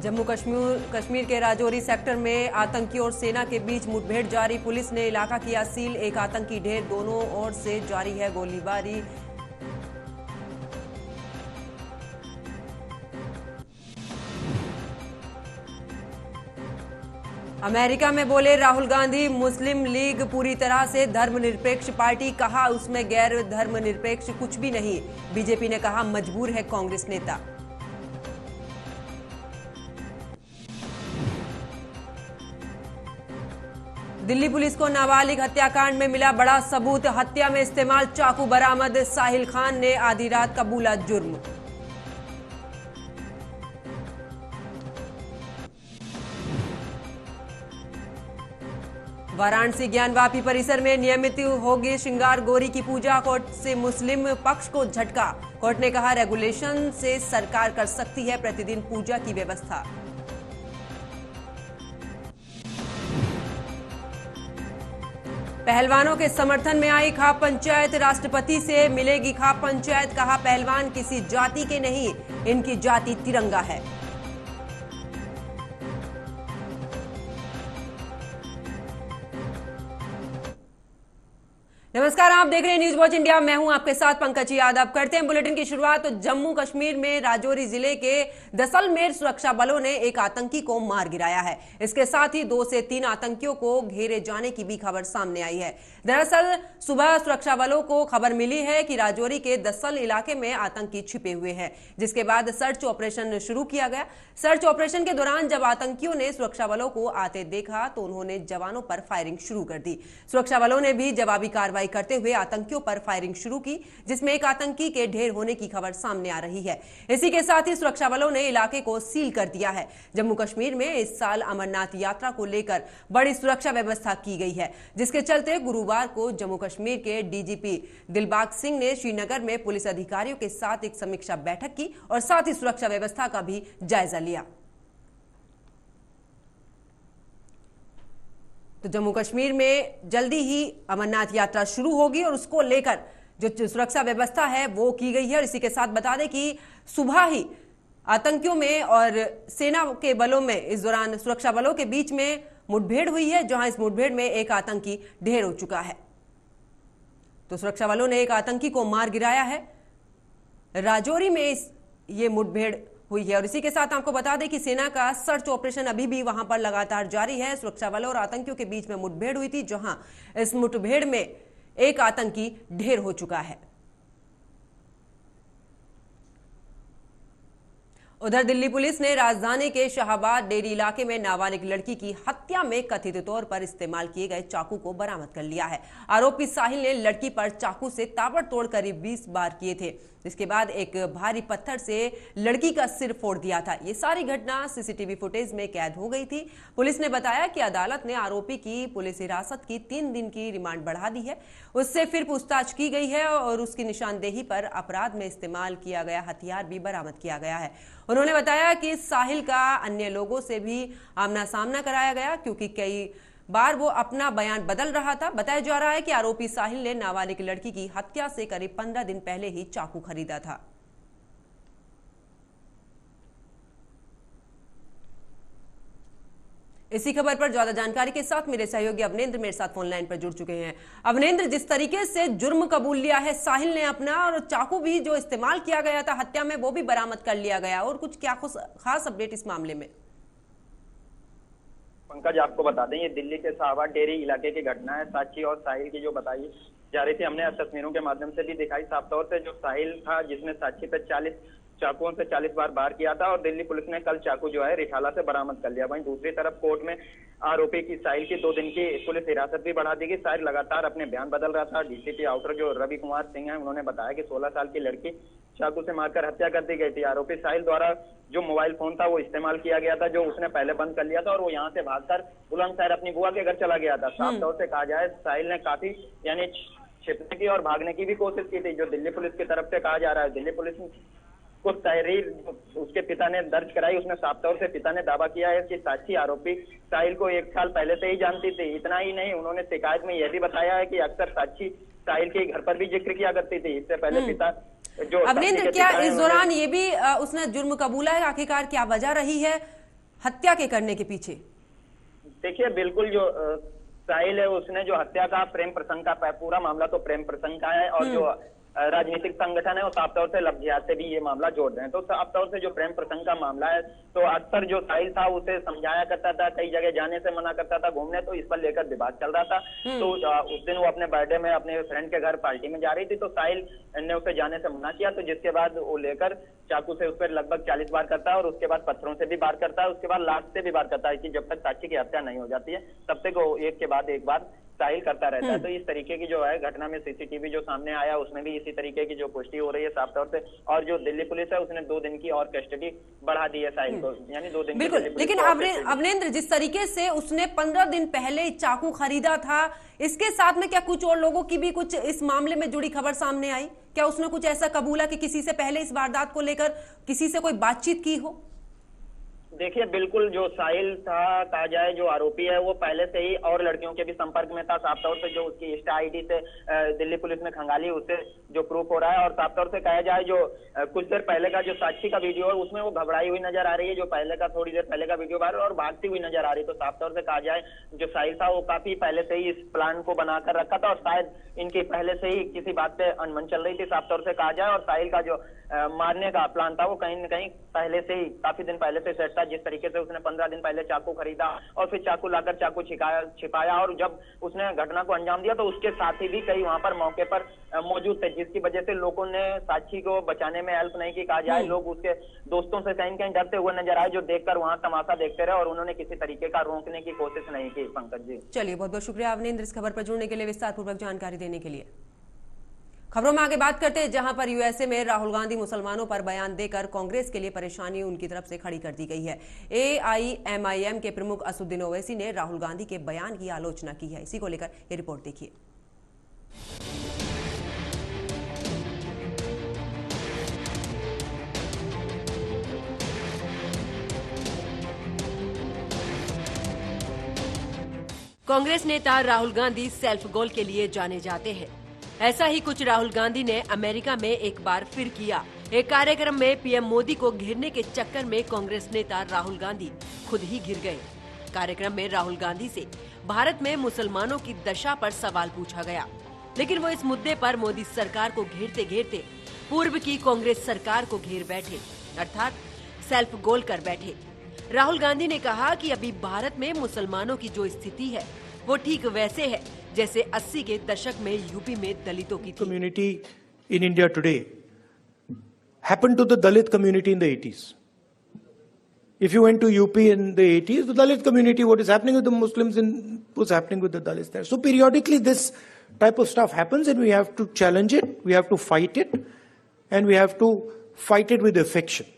जम्मू कश्मीर के राजौरी सेक्टर में आतंकियों और सेना के बीच मुठभेड़ जारी। पुलिस ने इलाका किया सील। एक आतंकी ढेर, दोनों ओर से जारी है गोलीबारी। अमेरिका में बोले राहुल गांधी, मुस्लिम लीग पूरी तरह से धर्मनिरपेक्ष पार्टी, कहा उसमें गैर धर्मनिरपेक्ष कुछ भी नहीं। बीजेपी ने कहा मजबूर है कांग्रेस नेता। दिल्ली पुलिस को नाबालिग हत्याकांड में मिला बड़ा सबूत। हत्या में इस्तेमाल चाकू बरामद। साहिल खान ने आधी रात कबूला जुर्म। वाराणसी ज्ञानवापी परिसर में नियमित होगी श्रृंगार गौरी की पूजा। कोर्ट से मुस्लिम पक्ष को झटका। कोर्ट ने कहा रेगुलेशन से सरकार कर सकती है प्रतिदिन पूजा की व्यवस्था। पहलवानों के समर्थन में आई खाप पंचायत। राष्ट्रपति से मिलेगी खाप पंचायत, कहा पहलवान किसी जाति के नहीं, इनकी जाति तिरंगा है। नमस्कार, आप देख रहे हैं न्यूज वॉच इंडिया। मैं हूं आपके साथ पंकज यादव। करते हैं बुलेटिन की शुरुआत। तो जम्मू कश्मीर में राजौरी जिले के जैसलमेर सुरक्षा बलों ने एक आतंकी को मार गिराया है। इसके साथ ही 2 से 3 आतंकियों को घेरे जाने की भी खबर सामने आई है। दरअसल सुबह सुरक्षा बलों को खबर मिली है कि राजौरी के दसल इलाके में आतंकी छिपे हुए हैं, जिसके बाद सर्च ऑपरेशन शुरू किया गया। सर्च ऑपरेशन के दौरान जब आतंकियों ने सुरक्षा बलों को आते देखा तो उन्होंने जवानों पर फायरिंग शुरू कर दी। सुरक्षा बलों ने भी जवाबी कार्रवाई करते हुए आतंकियों पर फायरिंग शुरू की, जिसमें एक आतंकी के ढेर होने की खबर सामने आ रही है। इसी के साथ ही सुरक्षा बलों ने इलाके को सील कर दिया है। जम्मू कश्मीर में इस साल अमरनाथ यात्रा को लेकर बड़ी सुरक्षा व्यवस्था की गई है, जिसके चलते गुरुवार को जम्मू कश्मीर के डीजीपी दिलबाग सिंह ने श्रीनगर में पुलिस अधिकारियों के साथ एक समीक्षा बैठक की और साथ ही सुरक्षा व्यवस्था का भी जायजा लिया। तो जम्मू कश्मीर में जल्दी ही अमरनाथ यात्रा शुरू होगी और उसको लेकर जो सुरक्षा व्यवस्था है वो की गई है। और इसी के साथ बता दें कि सुबह ही आतंकियों में और सेना के बलों में इस दौरान सुरक्षा बलों के बीच में मुठभेड़ हुई है, जहां इस मुठभेड़ में एक आतंकी ढेर हो चुका है। तो सुरक्षा बलों ने एक आतंकी को मार गिराया है। राजौरी में ये मुठभेड़ हुई है। और इसी के साथ आपको बता दें कि सेना का सर्च ऑपरेशन अभी भी वहां पर लगातार जारी है। सुरक्षा बलों और आतंकियों के बीच में मुठभेड़ हुई थी, जहां इस मुठभेड़ में एक आतंकी ढेर हो चुका है। उधर दिल्ली पुलिस ने राजधानी के शाहबाद डेरी इलाके में नाबालिग लड़की की हत्या में कथित तौर पर इस्तेमाल किए गए चाकू को बरामद कर लिया है। आरोपी साहिल ने लड़की पर चाकू से ताबड़तोड़ करीब 20 बार किए थे। इसके बाद एक भारी पत्थर से लड़की का सिर फोड़ दिया था। ये सारी घटना सीसीटीवी फुटेज में कैद हो गई थी। पुलिस ने बताया कि अदालत ने आरोपी की पुलिस हिरासत की 3 दिन की रिमांड बढ़ा दी है। उससे फिर पूछताछ की गई है और उसकी निशानदेही पर अपराध में इस्तेमाल किया गया हथियार भी बरामद किया गया है। उन्होंने बताया कि साहिल का अन्य लोगों से भी आमना सामना कराया गया, क्योंकि कई बार वो अपना बयान बदल रहा था। बताया जा रहा है कि आरोपी साहिल ने नाबालिग लड़की की हत्या से करीब 15 दिन पहले ही चाकू खरीदा था। इसी खबर पर ज्यादा जानकारी के साथ मेरे सहयोगी अवनेंद्र मेरे साथ फोन लाइन पर जुड़ चुके हैं। अवनेंद्र, जिस तरीके से जुर्म कबूल लिया है साहिल ने अपना, और चाकू भी जो इस्तेमाल किया गया था हत्या में वो भी बरामद कर लिया गया, और कुछ क्या खास अपडेट इस मामले में? पंकज, आपको बता दें ये दिल्ली के शाहबाद डेरी इलाके की घटना है। साक्षी और साहिल की जो बताई जा रही थी, हमने तस्वीरों के माध्यम से भी दिखाई साफ तौर से। जो साहिल था जिसने साक्षी पे 40 चाकुओं से 40 बार वार किया था, और दिल्ली पुलिस ने कल चाकू जो है रिठाला से बरामद कर लिया। वहीं दूसरी तरफ कोर्ट में आरोपी की साहिल की 2 दिन की पुलिस हिरासत भी बढ़ा दी गई। साहिल लगातार अपने बयान बदल रहा था। डीसीपी आउटर जो रवि कुमार सिंह है, उन्होंने बताया कि 16 साल की लड़की चाकू से मारकर हत्या कर दी गई थी। आरोपी साहिल द्वारा जो मोबाइल फोन था वो इस्तेमाल किया गया था, जो उसने पहले बंद कर लिया था, और वो यहाँ से भागकर बुलंदशहर अपनी बुआ के घर चला गया था। साफ तौर से कहा जाए साहिल ने काफी यानी छिपने की और भागने की भी कोशिश की थी, जो दिल्ली पुलिस की तरफ से कहा जा रहा है। दिल्ली पुलिस को तहरीर उसके पिता ने दर्ज कराई। उसने साफ तौर से पिता ने दावा किया है कि साक्षी आरोपी साहिल को 1 साल पहले से ही जानती थी। इतना ही नहीं, उन्होंने शिकायत में यह भी बताया है कि अक्सर साक्षी साहिल के घर पर भी जिक्र किया करती थी। इससे पहले पिता जो अवनेंद्र, क्या इस दौरान ये भी उसने जुर्म कबूला है? आखिरकार क्या वजह रही है हत्या के करने के पीछे? देखिए, बिल्कुल जो साहिल है उसने जो हत्या का प्रेम प्रसंग का पूरा मामला तो प्रेम प्रसंग का है, और जो राजनीतिक संगठन है वो साफ तौर से लव जिहाद से भी ये मामला जोड़ रहे हैं। तो साफ तौर से जो प्रेम प्रसंग का मामला है, तो अक्सर जो साहिल था उसे समझाया करता था, कई जगह जाने से मना करता था घूमने, तो इस पर लेकर विवाद चल रहा था। तो उस दिन वो अपने बर्थडे में अपने फ्रेंड के घर पार्टी में जा रही थी, तो साहिल ने उसे जाने से मना किया, तो जिसके बाद वो लेकर चाकू से उस पर लगभग 40 बार करता है, और उसके बाद पत्थरों से भी वार करता है, उसके बाद लाश से भी वार करता है, कि जब तक साक्षी की हत्या नहीं हो जाती है तब तक वो एक के बाद एक बार साहिल करता रहता है। तो इस तरीके की जो है घटना में सीसीटीवी जो सामने आया उसमें भी इसी तरीके की जो पुष्टि हो रही है साफ तौर से। और जो दिल्ली पुलिस है उसने 2 दिन की और कस्टडी बढ़ा दी है साहिल को, यानी 2 दिन। बिल्कुल, लेकिन अवनेंद्र, जिस तरीके से उसने 15 दिन पहले चाकू खरीदा था, इसके साथ में क्या कुछ और लोगों की भी कुछ इस मामले में जुड़ी खबर सामने आई? क्या उसने कुछ ऐसा कबूला कि किसी से पहले इस वारदात को लेकर किसी से कोई बातचीत की हो? देखिए, बिल्कुल जो साहिल था, कहा जाए जो आरोपी है, वो पहले से ही और लड़कियों के भी संपर्क में था। साफ तौर से जो उसकी इंस्टा आईडी से दिल्ली पुलिस ने खंगाली, उससे जो प्रूफ हो रहा है। और साफ तौर से कहा जाए जो कुछ देर पहले का जो साक्षी का वीडियो है उसमें वो घबराई हुई नजर आ रही है, जो पहले का थोड़ी देर पहले का वीडियो वायरल, और भागती हुई नजर आ रही। तो साफ तौर से कहा जाए जो साहिल था वो काफी पहले से ही इस प्लान को बनाकर रखा था, और शायद इनकी पहले से ही किसी बात पे अनबन चल रही थी साफ तौर से कहा जाए। और साहिल का जो मारने का प्लान था वो कहीं न कहीं पहले से ही, काफी दिन पहले से सेट था। जिस तरीके से उसने 15 दिन पहले चाकू खरीदा और फिर चाकू लाकर चाकू छिपाया, और जब उसने घटना को अंजाम दिया तो उसके साथी भी कई वहां पर मौके पर मौजूद थे, जिसकी वजह से लोगों ने साक्षी को बचाने में हेल्प नहीं की। कहा जाए लोग उसके दोस्तों से कहीं कहीं डरते हुए नजर आए, जो देखकर वहां तमाशा देखते रहे, और उन्होंने किसी तरीके का रोकने की कोशिश नहीं की। पंकज जी, चलिए, बहुत बहुत शुक्रिया अवनेंद्र इस खबर पर जुड़ने के लिए, विस्तार पूर्वक जानकारी देने के लिए। खबरों में आगे बात करते हैं, जहां पर यूएसए में राहुल गांधी मुसलमानों पर बयान देकर कांग्रेस के लिए परेशानी उनकी तरफ से खड़ी कर दी गई है। एआईएमआईएम के प्रमुख असदुद्दीन ओवैसी ने राहुल गांधी के बयान की आलोचना की है। इसी को लेकर ये रिपोर्ट देखिए। कांग्रेस नेता राहुल गांधी सेल्फ गोल के लिए जाने जाते हैं। ऐसा ही कुछ राहुल गांधी ने अमेरिका में एक बार फिर किया। एक कार्यक्रम में पीएम मोदी को घेरने के चक्कर में कांग्रेस नेता राहुल गांधी खुद ही घिर गए। कार्यक्रम में राहुल गांधी से भारत में मुसलमानों की दशा पर सवाल पूछा गया, लेकिन वो इस मुद्दे पर मोदी सरकार को घेरते घेरते पूर्व की कांग्रेस सरकार को घेर बैठे, अर्थात सेल्फ गोल कर बैठे। राहुल गांधी ने कहा कि अभी भारत में मुसलमानों की जो स्थिति है वो ठीक वैसे है जैसे 80 के दशक में यूपी में दलितों की थी। Community in India today happened to the Dalit community in the 80s. If you went to UP in the 80s, the Dalit community, what is happening with the Muslims was happening with the Dalits there. So periodically this type of stuff happens, and we have to challenge it, we have to fight it, and we have to fight it with affection,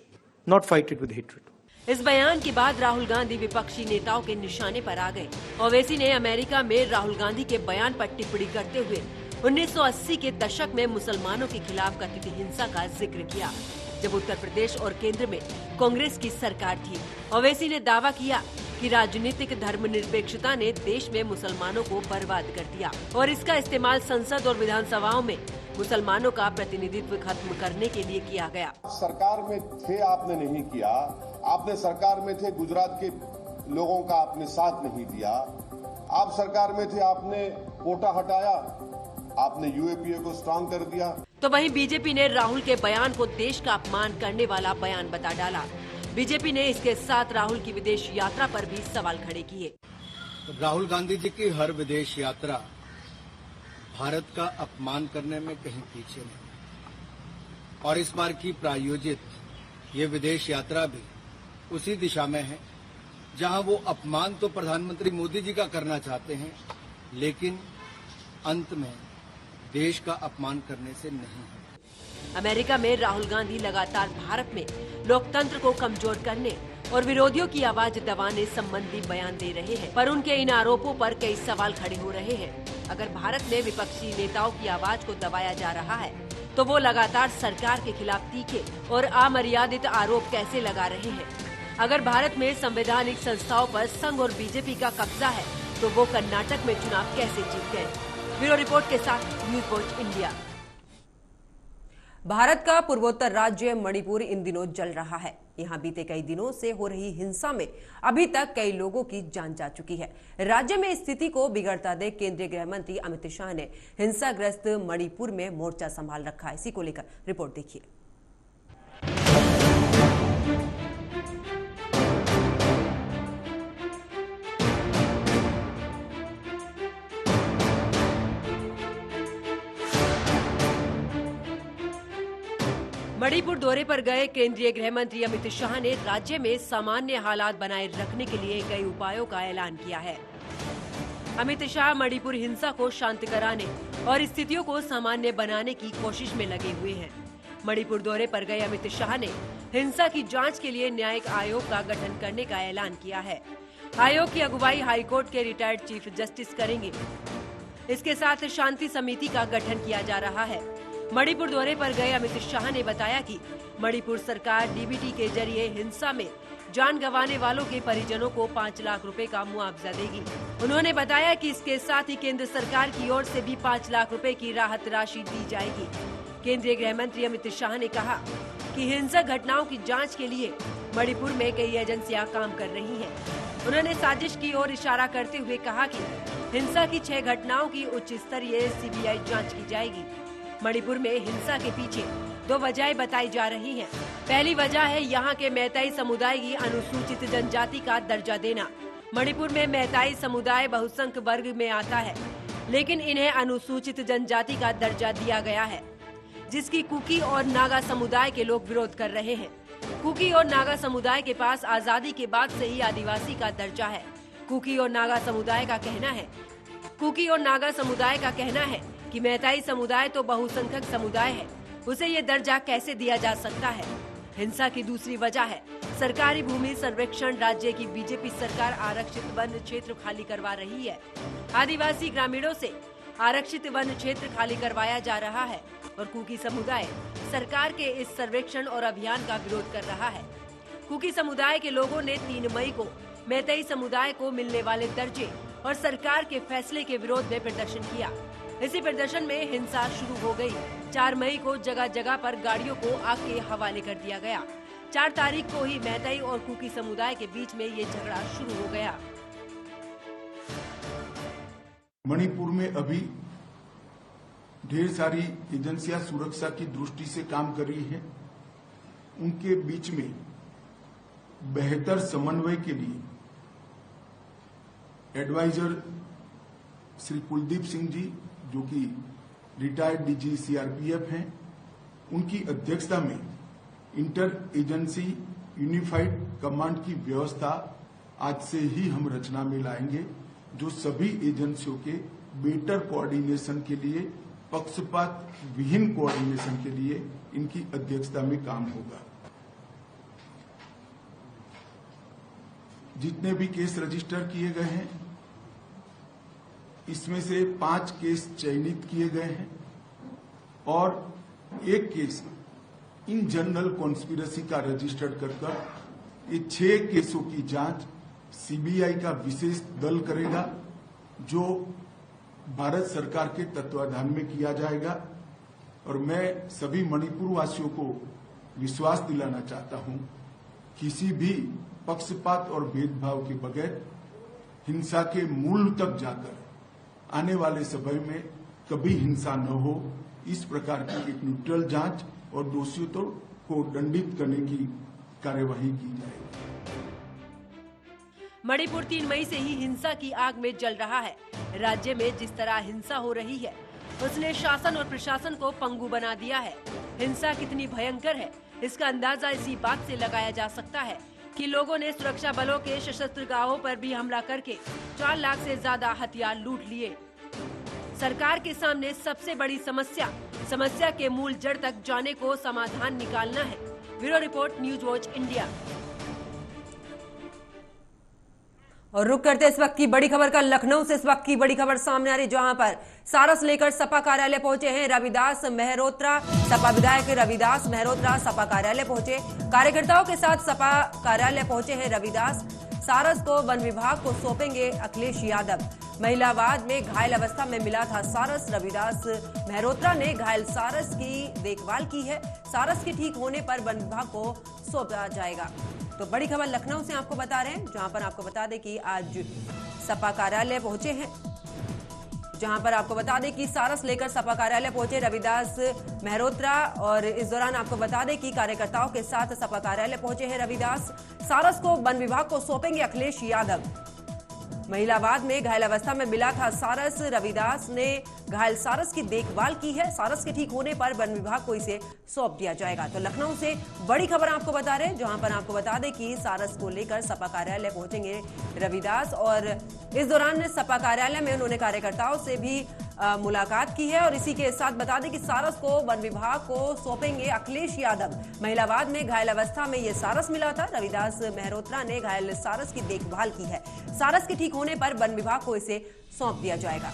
not fight it with hatred. इस बयान के बाद राहुल गांधी विपक्षी नेताओं के निशाने पर आ गए। ओवैसी ने अमेरिका में राहुल गांधी के बयान पर टिप्पणी करते हुए 1980 के दशक में मुसलमानों के खिलाफ कथित हिंसा का जिक्र किया, जब उत्तर प्रदेश और केंद्र में कांग्रेस की सरकार थी। ओवैसी ने दावा किया कि राजनीतिक धर्मनिरपेक्षता ने देश में मुसलमानों को बर्बाद कर दिया और इसका इस्तेमाल संसद और विधानसभाओं में मुसलमानों का प्रतिनिधित्व खत्म करने के लिए किया गया। सरकार में थे, आपने नहीं किया। आपने सरकार में थे, गुजरात के लोगों का आपने साथ नहीं दिया। आप सरकार में थे, आपने कोटा हटाया, आपने यूएपीए को स्ट्रांग कर दिया। तो वहीं बीजेपी ने राहुल के बयान को देश का अपमान करने वाला बयान बता डाला। बीजेपी ने इसके साथ राहुल की विदेश यात्रा पर भी सवाल खड़े किए। राहुल गांधी जी की हर विदेश यात्रा भारत का अपमान करने में कहीं पीछे नहीं, और इस बार की प्रायोजित ये विदेश यात्रा भी उसी दिशा में है जहां वो अपमान तो प्रधानमंत्री मोदी जी का करना चाहते हैं, लेकिन अंत में देश का अपमान करने से नहीं है। अमेरिका में राहुल गांधी लगातार भारत में लोकतंत्र को कमजोर करने और विरोधियों की आवाज दबाने संबंधी बयान दे रहे हैं, पर उनके इन आरोपों पर कई सवाल खड़े हो रहे हैं। अगर भारत में विपक्षी नेताओं की आवाज को दबाया जा रहा है, तो वो लगातार सरकार के खिलाफ तीखे और अमर्यादित आरोप कैसे लगा रहे हैं? अगर भारत में संवैधानिक संस्थाओं पर संघ और बीजेपी का कब्जा है, तो वो कर्नाटक में चुनाव कैसे जीत गए? ब्यूरो रिपोर्ट के साथ न्यूज वॉच इंडिया। भारत का पूर्वोत्तर राज्य मणिपुर इन दिनों जल रहा है। यहां बीते कई दिनों से हो रही हिंसा में अभी तक कई लोगों की जान जा चुकी है। राज्य में स्थिति को बिगड़ता देख केंद्रीय गृह मंत्री अमित शाह ने हिंसाग्रस्त मणिपुर में मोर्चा संभाल रखा है। इसी को लेकर रिपोर्ट देखिए। मणिपुर दौरे पर गए केंद्रीय गृह मंत्री अमित शाह ने राज्य में सामान्य हालात बनाए रखने के लिए कई उपायों का ऐलान किया है। अमित शाह मणिपुर हिंसा को शांत कराने और स्थितियों को सामान्य बनाने की कोशिश में लगे हुए हैं। मणिपुर दौरे पर गए अमित शाह ने हिंसा की जांच के लिए न्यायिक आयोग का गठन करने का ऐलान किया है। आयोग की अगुवाई हाईकोर्ट के रिटायर्ड चीफ जस्टिस करेंगे। इसके साथ शांति समिति का गठन किया जा रहा है। मणिपुर दौरे पर गए अमित शाह ने बताया कि मणिपुर सरकार डीबीटी के जरिए हिंसा में जान गंवाने वालों के परिजनों को 5 लाख रुपए का मुआवजा देगी। उन्होंने बताया कि इसके साथ ही केंद्र सरकार की ओर से भी 5 लाख रुपए की राहत राशि दी जाएगी। केंद्रीय गृह मंत्री अमित शाह ने कहा कि हिंसक घटनाओं की जांच के लिए मणिपुर में कई एजेंसियां काम कर रही हैं। उन्होंने साजिश की ओर इशारा करते हुए कहा कि हिंसा की 6 घटनाओं की उच्च स्तरीय सीबीआई जांच की जाएगी। मणिपुर में हिंसा के पीछे 2 वजहें बताई जा रही हैं। पहली वजह है यहाँ के मैतेई समुदाय की अनुसूचित जनजाति का दर्जा देना। मणिपुर में मैतेई समुदाय बहुसंख्यक वर्ग में आता है, लेकिन इन्हें अनुसूचित जनजाति का दर्जा दिया गया है, जिसकी कुकी और नागा समुदाय के लोग विरोध कर रहे हैं। कुकी और नागा समुदाय के पास आजादी के बाद से ही आदिवासी का दर्जा है। कुकी और नागा समुदाय का कहना है कि मैतेई समुदाय तो बहुसंख्यक समुदाय है, उसे ये दर्जा कैसे दिया जा सकता है। हिंसा की दूसरी वजह है सरकारी भूमि सर्वेक्षण। राज्य की बीजेपी सरकार आरक्षित वन क्षेत्र खाली करवा रही है। आदिवासी ग्रामीणों से आरक्षित वन क्षेत्र खाली करवाया जा रहा है और कुकी समुदाय सरकार के इस सर्वेक्षण और अभियान का विरोध कर रहा है। कुकी समुदाय के लोगों ने 3 मई को मैतेई समुदाय को मिलने वाले दर्जे और सरकार के फैसले के विरोध में प्रदर्शन किया। इसी प्रदर्शन में हिंसा शुरू हो गई। 4 मई को जगह जगह पर गाड़ियों को आग के हवाले कर दिया गया। 4 तारीख को ही मैतेई और कुकी समुदाय के बीच में ये झगड़ा शुरू हो गया। मणिपुर में अभी ढेर सारी एजेंसियां सुरक्षा की दृष्टि से काम कर रही है। उनके बीच में बेहतर समन्वय के लिए एडवाइजर श्री कुलदीप सिंह जी, जो कि रिटायर्ड डीजी सीआरपीएफ हैं, उनकी अध्यक्षता में इंटर एजेंसी यूनिफाइड कमांड की व्यवस्था आज से ही हम रचना में लाएंगे, जो सभी एजेंसियों के बेटर कोऑर्डिनेशन के लिए, पक्षपात विहीन कोऑर्डिनेशन के लिए इनकी अध्यक्षता में काम होगा। जितने भी केस रजिस्टर किए गए हैं, इसमें से 5 केस चयनित किए गए हैं और 1 केस इन जनरल कॉन्स्पिरेसी का रजिस्टर्ड कर ये 6 केसों की जांच सीबीआई का विशेष दल करेगा, जो भारत सरकार के तत्वाधान में किया जाएगा। और मैं सभी मणिपुर वासियों को विश्वास दिलाना चाहता हूं, किसी भी पक्षपात और भेदभाव के बगैर हिंसा के मूल तक जाकर आने वाले समय में कभी हिंसा न हो, इस प्रकार की एक न्यूट्रल जांच और दोषियों को दंडित करने की कार्यवाही की जाएगी। मणिपुर 3 मई से ही हिंसा की आग में जल रहा है। राज्य में जिस तरह हिंसा हो रही है, उसने शासन और प्रशासन को पंगु बना दिया है। हिंसा कितनी भयंकर है, इसका अंदाजा इसी बात से लगाया जा सकता है कि लोगों ने सुरक्षा बलों के सशस्त्र गांवों पर भी हमला करके 4 लाख से ज्यादा हथियार लूट लिए। सरकार के सामने सबसे बड़ी समस्या के मूल जड़ तक जाने को समाधान निकालना है। Bureau report, news watch India. और रुक करते इस वक्त की बड़ी खबर का। लखनऊ से इस वक्त की बड़ी खबर सामने आ रही, जहां पर सारस लेकर सपा कार्यालय पहुंचे हैं रविदास मेहरोत्रा। सपा विधायक रविदास मेहरोत्रा सपा कार्यालय पहुंचे। कार्यकर्ताओं के साथ सपा कार्यालय पहुंचे हैं रविदास। सारस को वन विभाग को सौंपेंगे अखिलेश यादव। महिलावाद में घायल अवस्था में मिला था सारस। रविदास मेहरोत्रा ने घायल सारस की देखभाल की है। सारस के ठीक होने पर वन विभाग को सौंपा जाएगा। तो बड़ी खबर लखनऊ से आपको बता रहे हैं, जहां पर आपको बता दें कि आज सपा कार्यालय पहुंचे हैं, जहां पर आपको बता दें कि सारस लेकर सपा कार्यालय पहुंचे रविदास मेहरोत्रा। और इस दौरान आपको बता दें कि कार्यकर्ताओं के साथ सपा कार्यालय पहुंचे हैं रविदास। सारस को वन विभाग को सौंपेंगे अखिलेश यादव। महिलावाद में घायल अवस्था में मिला था सारस। रविदास ने घायल सारस की देखभाल की है। सारस के ठीक होने पर वन विभाग को इसे सौंप दिया जाएगा। तो लखनऊ से बड़ी खबर आपको बता रहे हैं, जहां पर आपको बता दें कि सारस को लेकर सपा कार्यालय पहुंचेंगे रविदास। और इस दौरान सपा कार्यालय में उन्होंने कार्यकर्ताओं से भी मुलाकात की है। और इसी के साथ बता दें कि सारस को वन विभाग को सौंपेंगे अखिलेश यादव। महिलावाद में घायल अवस्था में ये सारस मिला था। रविदास मेहरोत्रा ने घायल सारस की देखभाल की है। सारस के ठीक होने पर वन विभाग को इसे सौंप दिया जाएगा।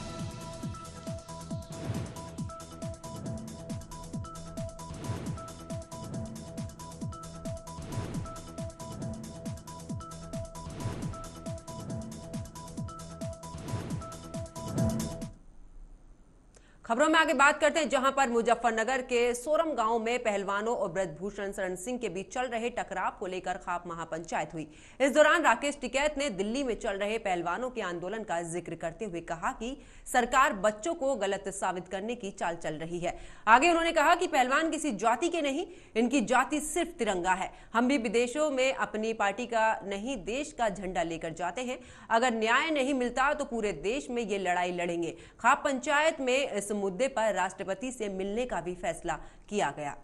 खबरों में आगे बात करते हैं, जहां पर मुजफ्फरनगर के सोरम गांव में पहलवानों और ब्रजभूषण शरण सिंह के बीच चल रहे टकराव को लेकर खाप महापंचायत हुई। इस दौरान राकेश टिकैत ने दिल्ली में चल रहे पहलवानों के आंदोलन का जिक्र करते हुए कहा कि सरकार बच्चों को गलत साबित करने की चाल चल रही है। आगे उन्होंने कहा कि पहलवान किसी जाति के नहीं, इनकी जाति सिर्फ तिरंगा है। हम भी विदेशों में अपनी पार्टी का नहीं, देश का झंडा लेकर जाते हैं। अगर न्याय नहीं मिलता तो पूरे देश में ये लड़ाई लड़ेंगे। खाप पंचायत में इस मुद्दे पर राष्ट्रपति से मिलने का भी फैसला किया गया।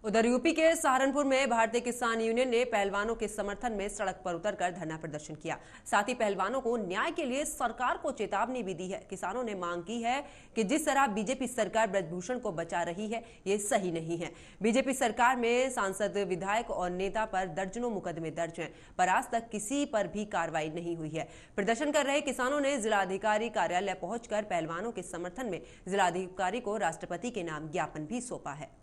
उधर यूपी के सहारनपुर में भारतीय किसान यूनियन ने पहलवानों के समर्थन में सड़क पर उतरकर धरना प्रदर्शन किया। साथ ही पहलवानों को न्याय के लिए सरकार को चेतावनी भी दी है। किसानों ने मांग की है कि जिस तरह बीजेपी सरकार ब्रजभूषण को बचा रही है, ये सही नहीं है। बीजेपी सरकार में सांसद, विधायक और नेता पर दर्जनों मुकदमे दर्ज हैं, पर आज तक किसी पर भी कार्रवाई नहीं हुई है। प्रदर्शन कर रहे किसानों ने जिलाधिकारी कार्यालय पहुंचकर पहलवानों के समर्थन में जिलाधिकारी को राष्ट्रपति के नाम ज्ञापन भी सौंपा है।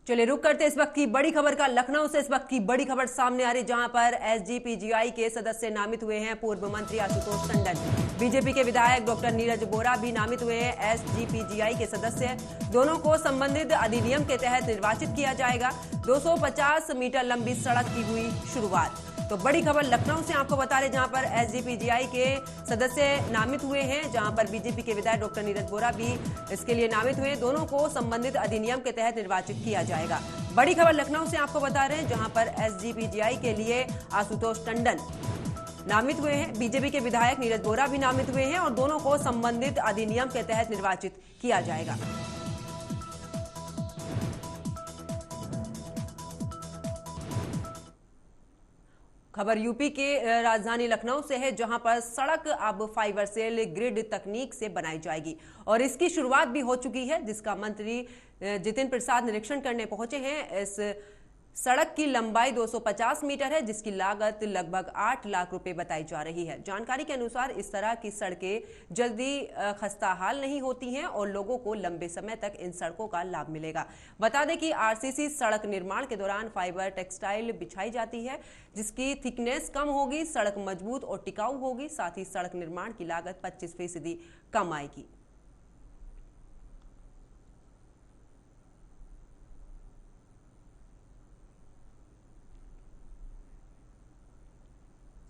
चलिए रुक करते इस वक्त की बड़ी खबर का। लखनऊ से इस वक्त की बड़ी खबर सामने आ रही, जहां पर एसजीपीजीआई के सदस्य नामित हुए हैं। पूर्व मंत्री आशुतोष टंडन, बीजेपी के विधायक डॉक्टर नीरज बोरा भी नामित हुए हैं एसजीपीजीआई के सदस्य। दोनों को संबंधित अधिनियम के तहत निर्वाचित किया जाएगा। 250 मीटर लंबी सड़क की हुई शुरुआत। तो बड़ी खबर लखनऊ से आपको बता रहे, जहां पर एसजीपीजीआई के सदस्य नामित हुए हैं, जहां पर बीजेपी के विधायक डॉक्टर नीरज बोरा भी इसके लिए नामित हुए हैं। दोनों को संबंधित अधिनियम के तहत निर्वाचित किया जाएगा। बड़ी खबर लखनऊ से आपको बता रहे हैं, जहां पर एसजीपीजीआई के लिए आशुतोष टंडन नामित हुए हैं, बीजेपी के विधायक नीरज बोरा भी नामित हुए हैं और दोनों को संबंधित अधिनियम के तहत निर्वाचित किया जाएगा। खबर यूपी के राजधानी लखनऊ से है, जहां पर सड़क अब फाइबर सेल ग्रिड तकनीक से बनाई जाएगी और इसकी शुरुआत भी हो चुकी है, जिसका मंत्री जितिन प्रसाद निरीक्षण करने पहुंचे हैं। इस सड़क की लंबाई 250 मीटर है, जिसकी लागत लगभग 8 लाख रुपए बताई जा रही है। जानकारी के अनुसार इस तरह की सड़कें जल्दी खस्ताहाल नहीं होती हैं और लोगों को लंबे समय तक इन सड़कों का लाभ मिलेगा। बता दें कि आरसीसी सड़क निर्माण के दौरान फाइबर टेक्सटाइल बिछाई जाती है, जिसकी थिकनेस कम होगी, सड़क मजबूत और टिकाऊ होगी। साथ ही सड़क निर्माण की लागत 25% कम आएगी।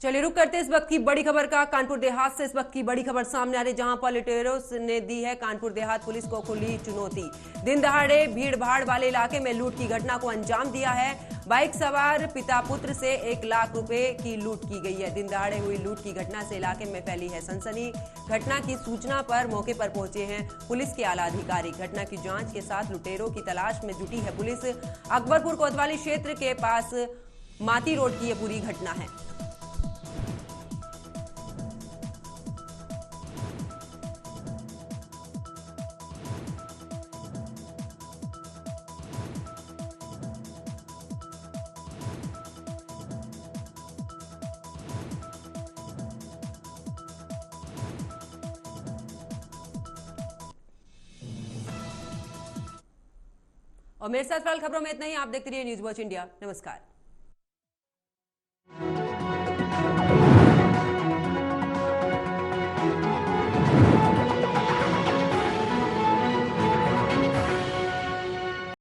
चलिए रुक करते इस वक्त की बड़ी खबर का। कानपुर देहात से इस वक्त की बड़ी खबर सामने आ रही, जहां पर लुटेरों ने दी है कानपुर देहात पुलिस को खुली चुनौती। दिन दहाड़े भीड़ भाड़ वाले इलाके में लूट की घटना को अंजाम दिया है। बाइक सवार पिता पुत्र से 1 लाख रुपए की लूट की गई है। दिन दहाड़े हुई लूट की घटना से इलाके में फैली है सनसनी। घटना की सूचना पर मौके पर पहुंचे हैं पुलिस के आला अधिकारी। घटना की जांच के साथ लुटेरों की तलाश में जुटी है पुलिस। अकबरपुर कोतवाली क्षेत्र के पास माती रोड की यह पूरी घटना है। और मेरे साथ फिलहाल खबरों में इतना ही। आप देखते रहिए न्यूज वॉच इंडिया। नमस्कार।